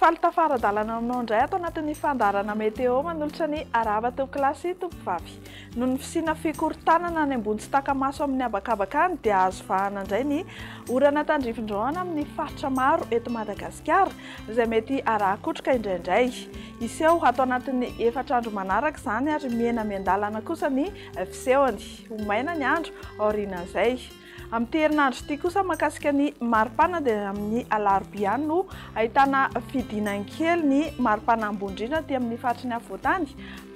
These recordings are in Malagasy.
salta fara-dalana aminao indray ato anatin'ny fandarana meteo manolotra ny arava teo klasy tovovavy. Noho ny fisiana fikorontanana any ambony tsy takamaso amin'ny habakabaka any dia azo vahana indray ny orana tandrifin-drahona amin'ny faritra maro eto Madagasikara izay mety araha-kotroka indraindray. Iseho ato anatin'ny 4 andro manaraka izany ary miena miandalana kosa ny fisehony. Ho maina ny andro aorianan'izay. Amin'ity herinandro ity kosa mahakasika ny maripana dia amin'ny alarobia ihany no ahitana fidinany kely ny maripana ambony indrindra aty amin'ny faritry ny afovoantany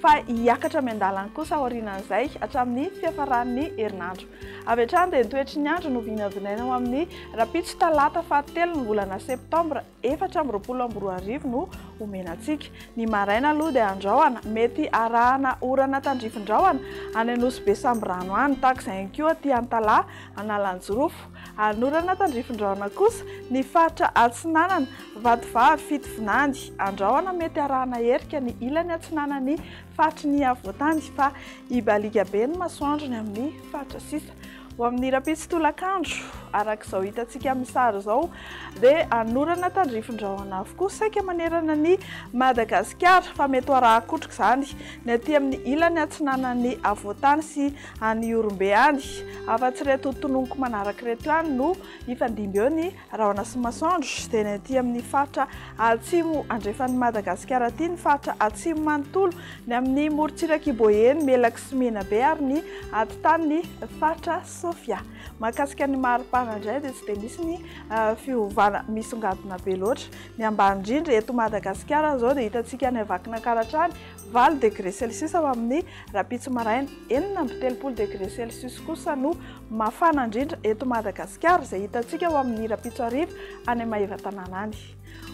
fa hiakatra miandalana kosa aorianan'izay hatramin'ny fiafaran'ny herinandro. Avy hatrany dia nitoetry ny andro no vinavinaina ao amin'ny rapitso talata fahatelo ny volana septambra 2024 no omenantsika. Ny maraina aloha dia andrahoana mety arahana orana tandrifin-drahona any Anosy Samborano any tahak'izay koa aty Antalaha Analanjorofo. Anorana tandrifin-drahona kosa ny faritra Atsinanana Vatovavy Fitovinany andrahoana mety arahana herika ny ilany atsinanany faritry ny afovoantany fa ibalika be ny masoandro ny amin'ny faritra sisa. Ho amin'ny rapitso tolakandro arak'izao hitantsika amin'ny sary izao dia anorana tandrifin-drahona avokoa saika manerana ny Madagasikara fa mety araha-kotroka izany ny aty amin'ny ilany atsinanany afovoantany sy any Orombe any. Afa-tsy reto tononoko manaraka reto ihany no hifandimby eo ny rahona sy masoandro dia ny aty amin'ny faritra atsimo andrefan'ny Madagasikara aty ny faritra atsimo manontolo ny amin'ny morontsiraka Iboeny Melaky sy Menabe ary ny atitany ny faritra Sofia. Mahakasika ny maripana indray dia tsy dia misy ny fiovana misongadina be loatra. Ny ambany indrindra eto Madagasikara izao dia hitantsika any Vakinankaratra any 20 degré Celsius ao amin'ny rapitso maraina, 4 degré Celsius kosa no mafana indrindra eto Madagasikara izay hitantsika ao amin'ny rapitso hariva any Maivatanana any.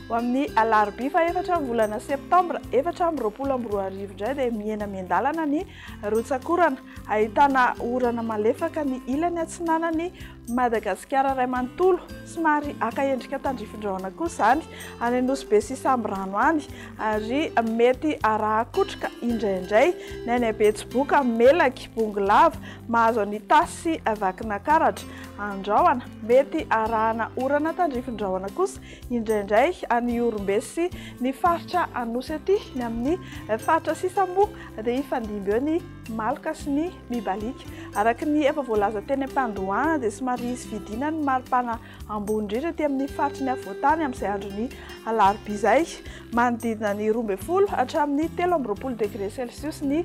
Ho amin'ny alarobia fa 4 volana septambra 2024 indray dia miena miandalana ny rotsakorana ahitana orana malefaka ny ilany atsinanany Madagasikara iray manontolo somary aka endrika tandrifin-drahona kosa izany any Anosy Samborano any ary mety araha-kotroka indraindray ny any Betsiboka Melaky Bongolava mahazo ny Tasy sy Vakinankaratra andrahoana mety arahana orana tandrifin-drahona kosa indraindray any Orombe sy ny faritra Anosy aty ny amin'ny faritra sisa moa dia hifandimby eo ny maloka sy ny mibalika. Araka ny efa voalaza teny am-pandohana dia somary hisy vidina ny maripana ambony indrindra aty amin'ny faritry ny afovoantany amin'izay andron'ny alarobia izay manodidina ny 12 hatramin'ny 13 degré Celsius ny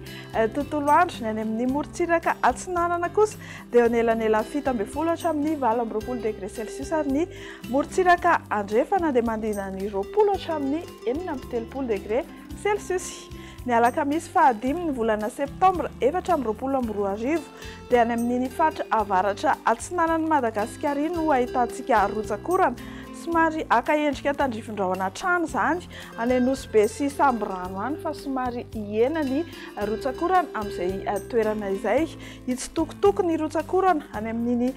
tontolo andro. Ny any amin'ny morontsiraka atsinanana kosa dia anelanelany 17 hatramin'ny 14 degré Celsius ary ny morontsiraka andrefana dia manodidina ny 20 hatramin'ny 14 degré Celsius. Ny alakamisy fahadimy ny volana septambra 2024 dia any amin'ny faritra avaratra atsinanan'ny Madagasikara iny no ahitantsika rotsakorana somary aka endrika tandrifin-drahona trano izany any Anosy Samborano any fa somary hiena ny rotsakorana amin'izay toerana izay. Hitsitokotoko ny rotsakorana any amin'ny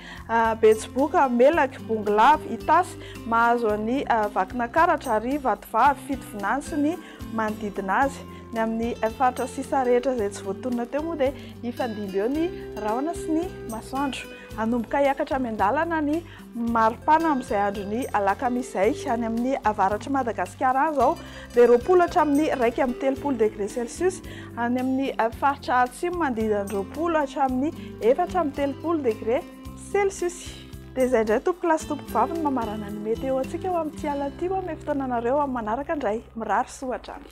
Betsiboka Melaky Bongolava Itasy mahazo ny Vakinankaratra ary Vatovavy Fitovinany sy ny manodidina azy. Ny amin'ny faritra sisa rehetra izay tsy voatonona teo moa dia hifandimby eo ny rahona sy ny masoandro. Hanomboka hiakatra miandalana ny maripana amin'izay andron'ny alakamisy izay any amin'ny avaratra Madagasikara any izao dia 20 hatramin'ny 1 degré Celsius any amin'ny faritra atsimo manodidina 20 hatramin'ny 4 degré Celsius. Dia izay indray tompoko lasy tompoko vavy ny mamarana ny meteo antsika ao amin'ity alina ity amin'ny fotoananareo amin'ny manaraka indray mirary soa hatrany.